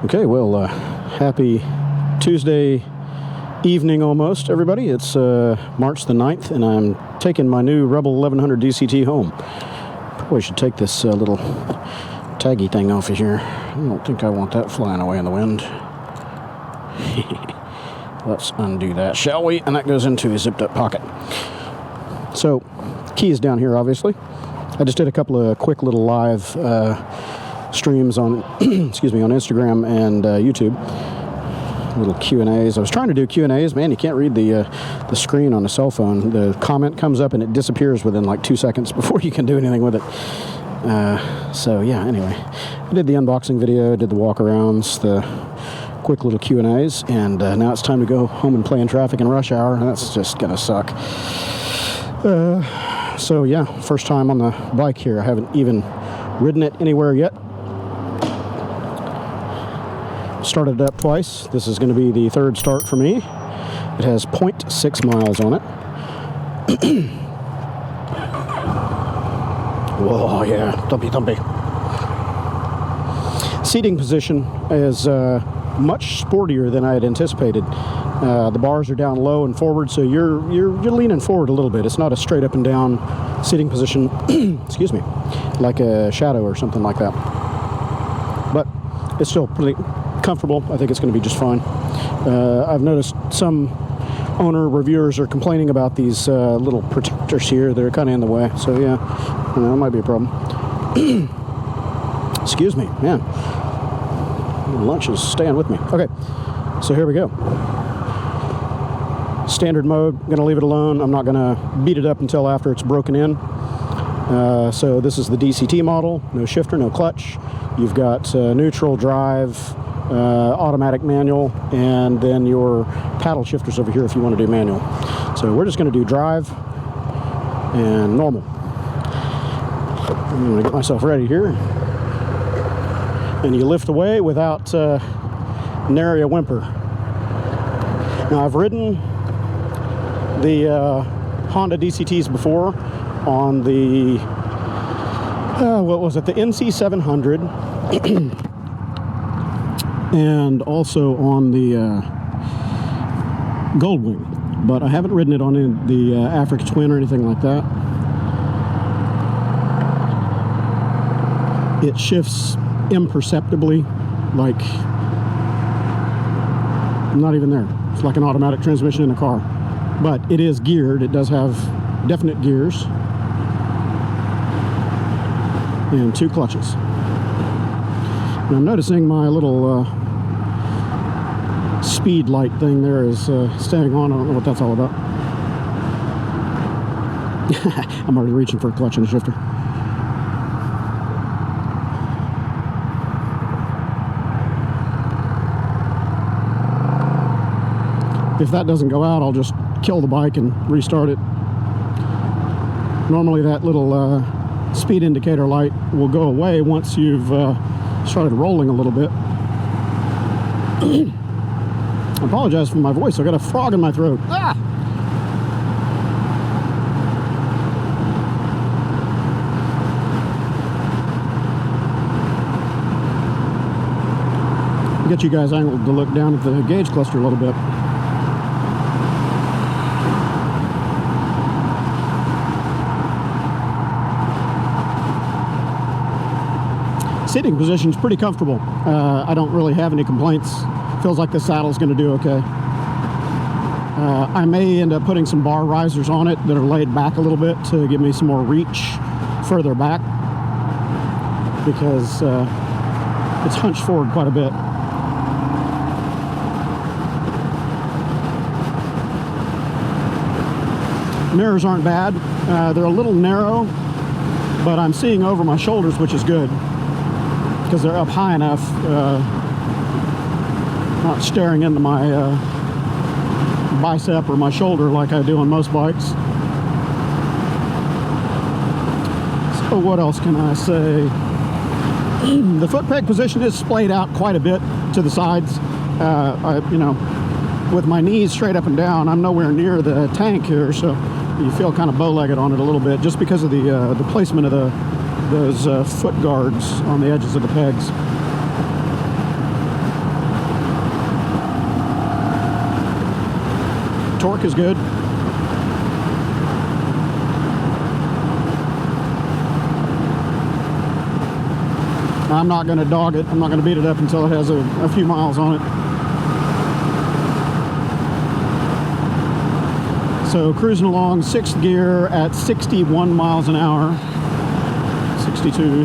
Okay, well, happy Tuesday evening almost, everybody. It's March the 9th, and I'm taking my new REBEL1100 DCT home. Probably should take this little taggy thing off of here. I don't think I want that flying away in the wind. Let's undo that, shall we? And that goes into a zipped up pocket. So, key is down here, obviously. I just did a couple of quick little live streams on, excuse me, on Instagram and YouTube. Little Q&As. I was trying to do Q&As. Man, you can't read the screen on a cell phone. The comment comes up and it disappears within like 2 seconds before you can do anything with it. So yeah, anyway, I did the unboxing video, did the walk-arounds, the quick little Q&As, and now it's time to go home and play in traffic in rush hour, and that's just gonna suck. So yeah, first time on the bike here. I haven't even ridden it anywhere yet. Started it up twice. This is going to be the third start for me. It has 0.6 miles on it. Whoa, yeah, thumpy. Seating position is much sportier than I had anticipated. The bars are down low and forward, so you're leaning forward a little bit. It's not a straight up and down seating position, excuse me, like a Shadow or something like that. But it's still pretty comfortable. I think it's going to be just fine. I've noticed some owner reviewers are complaining about these little protectors here. They're kind of in the way. So yeah, that might be a problem. Excuse me, man. Lunch is staying with me. Okay, so here we go. Standard mode. I'm going to leave it alone. I'm not going to beat it up until after it's broken in. So this is the DCT model. No shifter, no clutch. You've got neutral, drive, automatic, manual, and then your paddle shifters over here if you want to do manual. So we're just going to do drive and normal. I'm going to get myself ready here. And you lift away without nary a whimper. Now I've ridden the Honda DCTs before on the, what was it, the NC700. And also on the Goldwing, but I haven't ridden it on the Africa Twin or anything like that. It shifts imperceptibly, like not even there. It's like an automatic transmission in a car, but it is geared. It does have definite gears and 2 clutches. And I'm noticing my little speed light thing there is staying on. I don't know what that's all about. I'm already reaching for a clutch and a shifter. If that doesn't go out, I'll just kill the bike and restart it. Normally that little speed indicator light will go away once you've started rolling a little bit. I apologize for my voice. I got a frog in my throat. Ah! Get you guys angled to look down at the gauge cluster a little bit. Sitting position is pretty comfortable. I don't really have any complaints. Feels like the saddle's going to do okay. I may end up putting some bar risers on it that are laid back a little bit to give me some more reach further back, because it's hunched forward quite a bit. Mirrors aren't bad. They're a little narrow, but I'm seeing over my shoulders, which is good, because they're up high enough, not staring into my bicep or my shoulder like I do on most bikes. So what else can I say? The foot peg position is splayed out quite a bit to the sides. You know, with my knees straight up and down, I'm nowhere near the tank here, so you feel kind of bow-legged on it a little bit, just because of the placement of those foot guards on the edges of the pegs. Torque is good. I'm not going to dog it. I'm not going to beat it up until it has a few miles on it. So cruising along, 6th gear at 61 miles an hour, 62.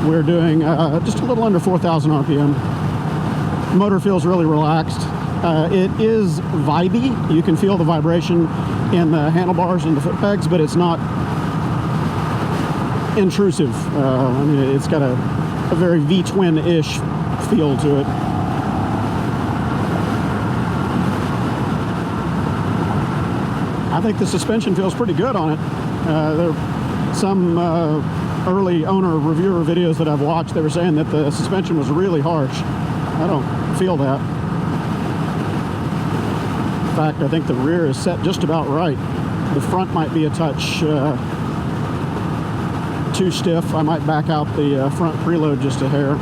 We're doing just a little under 4,000 RPM. Motor feels really relaxed. It is vibey. You can feel the vibration in the handlebars and the foot pegs, but it's not intrusive. I mean, it's got a very V-twin-ish feel to it. I think the suspension feels pretty good on it. There are some early owner reviewer videos that I've watched. They were saying that the suspension was really harsh. I don't feel that. In fact, I think the rear is set just about right. The front might be a touch too stiff. I might back out the front preload just a hair.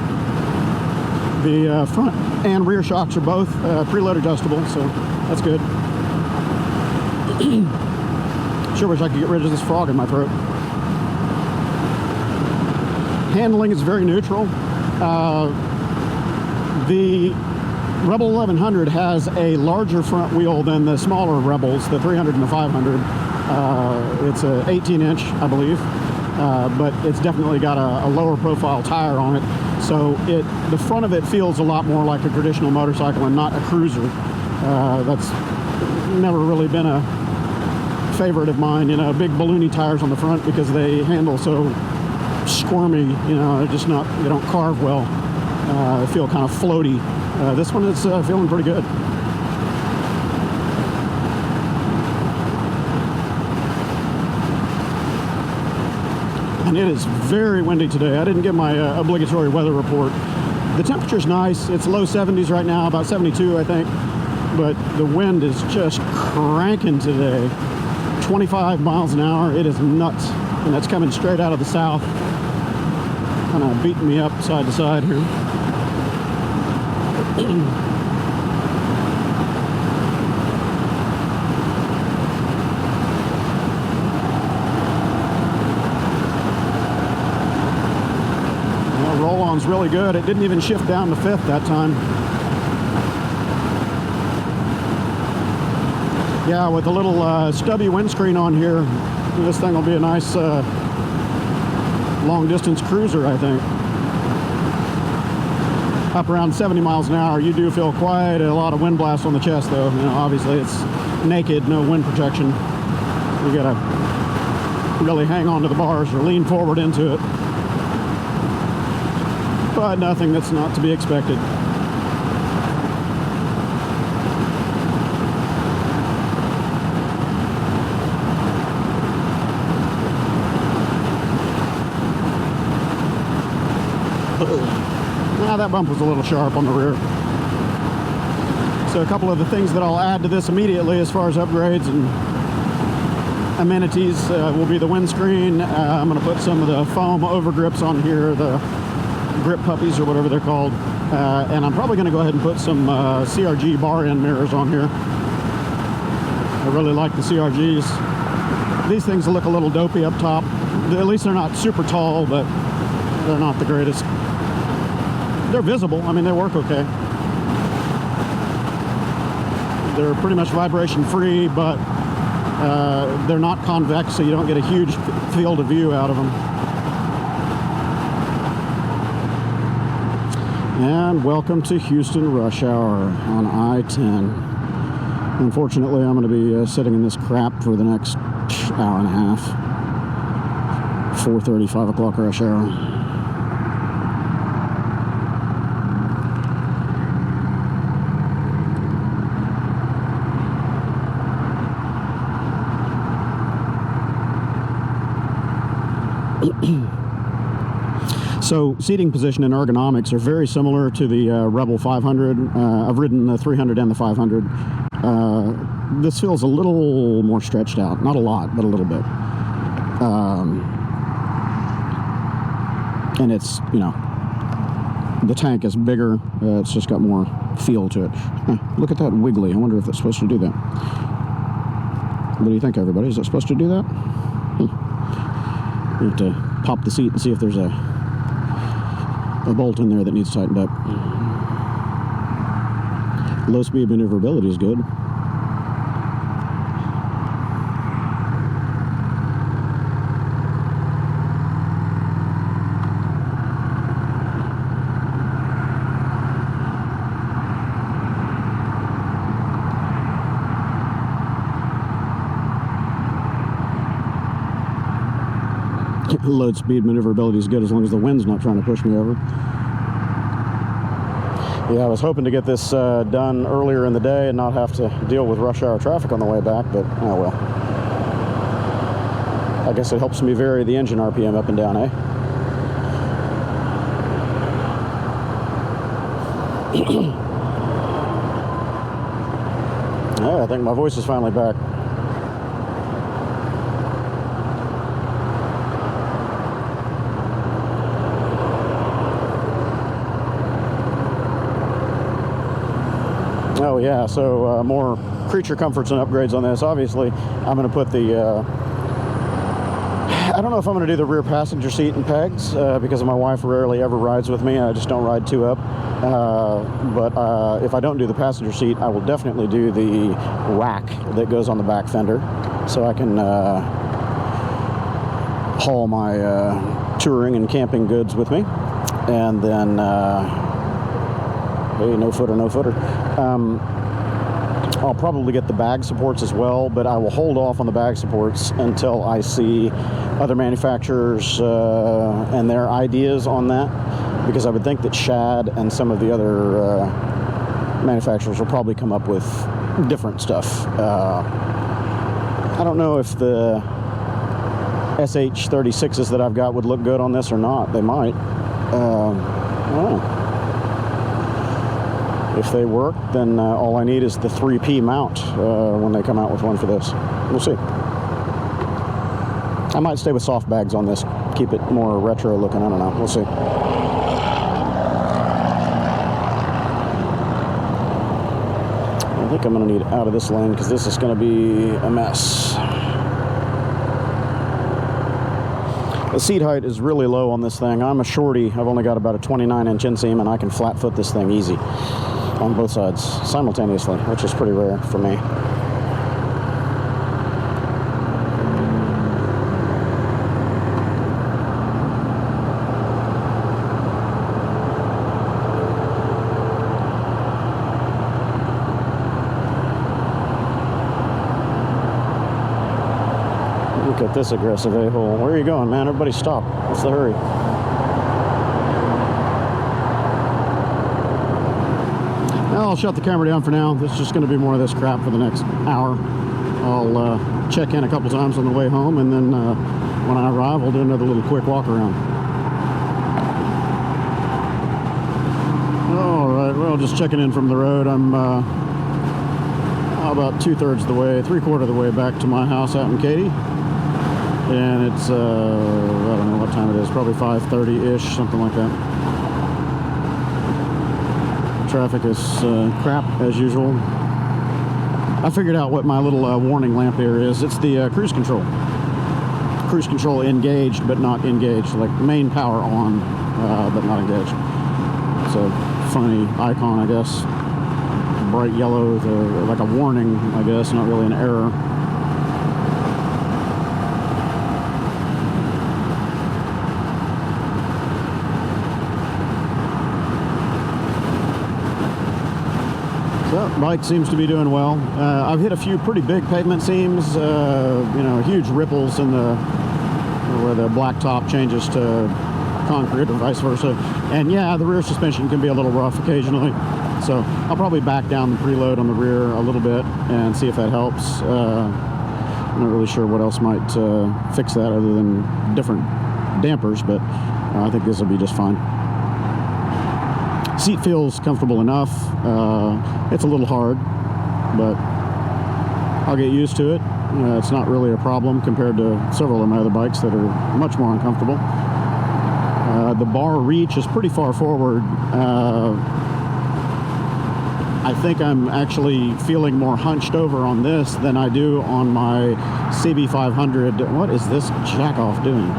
The front and rear shocks are both preload adjustable, so that's good. Sure wish I could get rid of this frog in my throat. Handling is very neutral. The REBEL1100 has a larger front wheel than the smaller Rebels, the 300 and the 500. It's a 18-inch, I believe, but it's definitely got a lower profile tire on it. So the front of it feels a lot more like a traditional motorcycle and not a cruiser. That's never really been a favorite of mine, you know, big balloony tires on the front, because they handle so squirmy, you know, they're just not, they don't carve well. They feel kind of floaty. This one is feeling pretty good. And it is very windy today. I didn't get my obligatory weather report. The temperature's nice. It's low 70s right now, about 72, I think. But the wind is just cranking today. 25 miles an hour. It is nuts. And that's coming straight out of the south. Kind of beating me up side to side here. Roll-on's really good. It didn't even shift down to 5th that time. Yeah, with a little stubby windscreen on here, this thing will be a nice long-distance cruiser, I think. Up around 70 miles an hour, you do feel quite a lot of wind blast on the chest, though. You know, obviously it's naked, no wind protection. You gotta really hang on to the bars or lean forward into it. But nothing that's not to be expected. Now that bump was a little sharp on the rear. So a couple of the things that I'll add to this immediately as far as upgrades and amenities will be the windscreen. I'm going to put some of the foam over grips on here, the grip puppies or whatever they're called. And I'm probably going to go ahead and put some CRG bar end mirrors on here. I really like the CRGs. These things look a little dopey up top. At least they're not super tall, but they're not the greatest. They're visible. I mean, they work okay. They're pretty much vibration free, but they're not convex, so you don't get a huge field of view out of them. And welcome to Houston rush hour on I-10. Unfortunately, I'm going to be sitting in this crap for the next hour and a half. 4:30, 5 o'clock rush hour. So seating position and ergonomics are very similar to the Rebel 500. I've ridden the 300 and the 500. This feels a little more stretched out. Not a lot, but a little bit. And it's, you know, the tank is bigger. It's just got more feel to it. Look at that wiggly. I wonder if it's supposed to do that. What do you think, everybody? Is it supposed to do that? We have to pop the seat and see if there's a bolt in there that needs tightened up. Low speed maneuverability is good. Low speed maneuverability is good as long as the wind's not trying to push me over. Yeah, I was hoping to get this done earlier in the day and not have to deal with rush hour traffic on the way back, but oh well. I guess it helps me vary the engine RPM up and down, eh? Yeah, I think my voice is finally back. Oh yeah, so more creature comforts and upgrades on this. Obviously, I'm going to put the, I don't know if I'm going to do the rear passenger seat and pegs, because my wife rarely ever rides with me, and I just don't ride two up. But if I don't do the passenger seat, I will definitely do the rack that goes on the back fender, so I can haul my touring and camping goods with me. And then, hey, no footer, no footer. I'll probably get the bag supports as well, but I will hold off on the bag supports until I see other manufacturers and their ideas on that, because I would think that Shad and some of the other manufacturers will probably come up with different stuff. I don't know if the SH36s that I've got would look good on this or not. They might. I don't know. If they work, then all I need is the 3P mount when they come out with one for this. We'll see. I might stay with soft bags on this, keep it more retro looking. I don't know. We'll see. I think I'm going to need out of this lane because this is going to be a mess. The seat height is really low on this thing. I'm a shorty. I've only got about a 29-inch inseam, and I can flat foot this thing easy on both sides simultaneously, which is pretty rare for me. Look at this aggressive a-hole. Where are you going, man? Everybody stop. What's the hurry? I'll shut the camera down for now. This is just going to be more of this crap for the next hour. I'll check in a couple times on the way home, and then when I arrive, I'll do another little quick walk around. Alright, well, just checking in from the road. I'm about 2/3 of the way, 3/4 of the way back to my house out in Katy. And it's, I don't know what time it is, probably 5:30-ish, something like that. Traffic is crap as usual. I figured out what my little warning lamp here is. It's the cruise control. Cruise control engaged but not engaged, like main power on but not engaged. It's a funny icon, I guess. Bright yellow, like a warning, I guess, not really an error. So, bike seems to be doing well. I've hit a few pretty big pavement seams, you know, huge ripples in where the black top changes to concrete or vice versa. And yeah, the rear suspension can be a little rough occasionally. So I'll probably back down the preload on the rear a little bit and see if that helps. I'm not really sure what else might fix that other than different dampers, but I think this will be just fine. Seat feels comfortable enough. It's a little hard, but I'll get used to it. It's not really a problem compared to several of my other bikes that are much more uncomfortable. The bar reach is pretty far forward. I think I'm actually feeling more hunched over on this than I do on my CB500. What is this jack-off doing?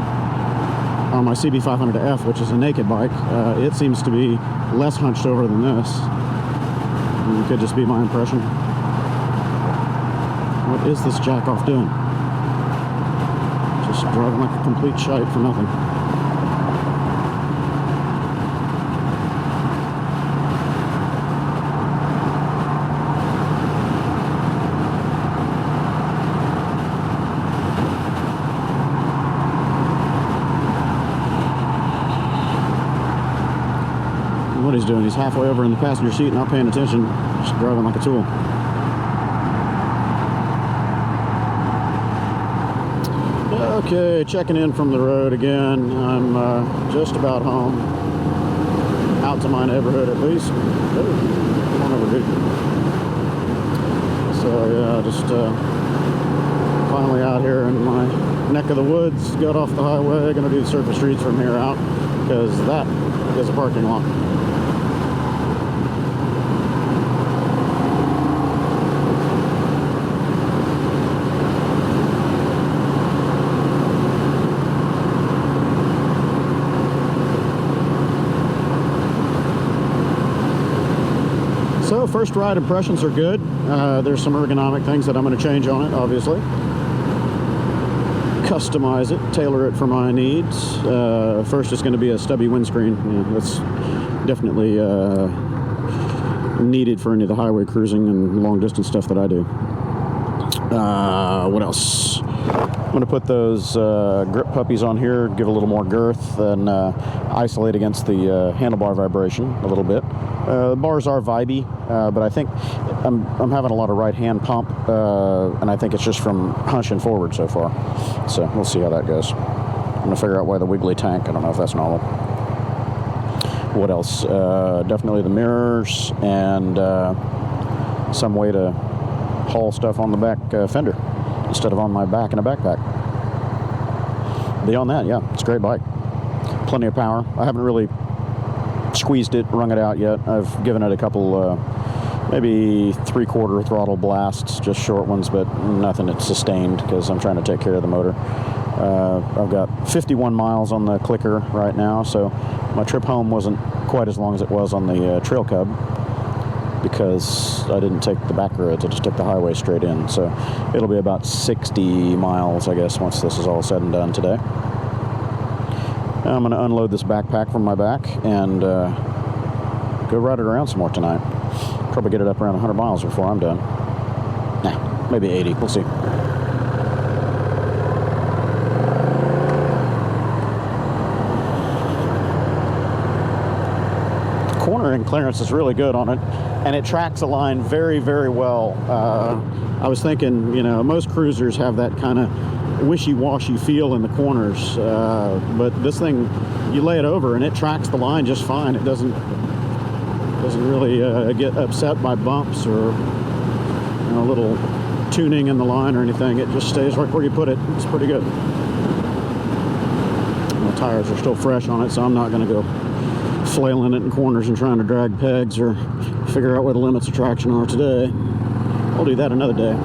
On my CB500F, which is a naked bike, it seems to be less hunched over than this. It could just be my impression. What is this jack-off doing? Just driving like a complete shite for nothing. What he's doing, he's halfway over in the passenger seat, not paying attention, just driving like a tool. Okay, checking in from the road again. I'm just about home, out to my neighborhood at least. Oh, come on over, dude. So yeah, just finally out here in my neck of the woods. Got off the highway, gonna do the surface streets from here out, because that is a parking lot. So first ride impressions are good. There's some ergonomic things that I'm going to change on it, obviously. Customize it, tailor it for my needs. First it's going to be a stubby windscreen. Yeah, that's definitely needed for any of the highway cruising and long distance stuff that I do. What else? I'm going to put those grip puppies on here, give a little more girth, and isolate against the handlebar vibration a little bit. The bars are vibey, but I think I'm having a lot of right hand pump, and I think it's just from hunching forward so far. So we'll see how that goes. I'm going to figure out why the wiggly tank. I don't know if that's normal. What else? Definitely the mirrors and some way to haul stuff on the back fender instead of on my back in a backpack. Beyond that, yeah, it's a great bike. Plenty of power. I haven't really squeezed it, wrung it out yet. I've given it a couple, maybe 3/4 throttle blasts, just short ones, but nothing that's sustained because I'm trying to take care of the motor. I've got 51 miles on the clicker right now, so my trip home wasn't quite as long as it was on the Trail Cub because I didn't take the back roads, I just took the highway straight in. So it'll be about 60 miles, I guess, once this is all said and done today. I'm going to unload this backpack from my back and go ride it around some more tonight. Probably get it up around 100 miles before I'm done. Nah, maybe 80. We'll see. Cornering clearance is really good on it, and it tracks a line very, very well. I was thinking, you know, most cruisers have that kind of wishy-washy feel in the corners, but this thing, you lay it over and it tracks the line just fine. It doesn't really get upset by bumps or, you know, little tuning in the line or anything. It just stays right where you put it. It's pretty good. The tires are still fresh on it, so I'm not going to go flailing it in corners and trying to drag pegs or figure out where the limits of traction are today. I'll do that another day.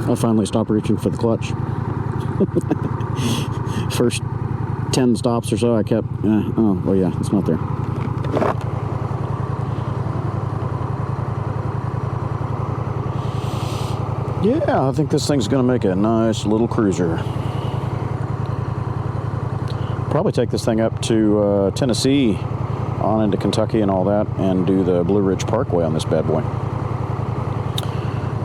I finally stopped reaching for the clutch. First 10 stops or so I kept, oh, well, yeah, it's not there. Yeah, I think this thing's going to make a nice little cruiser. Probably take this thing up to Tennessee, on into Kentucky and all that, and do the Blue Ridge Parkway on this bad boy.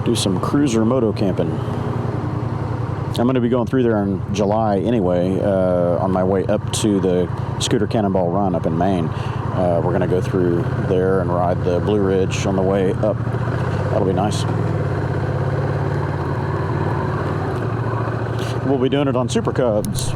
Do some cruiser moto camping. I'm going to be going through there in July anyway, on my way up to the Scooter Cannonball Run up in Maine. We're going to go through there and ride the Blue Ridge on the way up. That'll be nice. We'll be doing it on Super Cubs.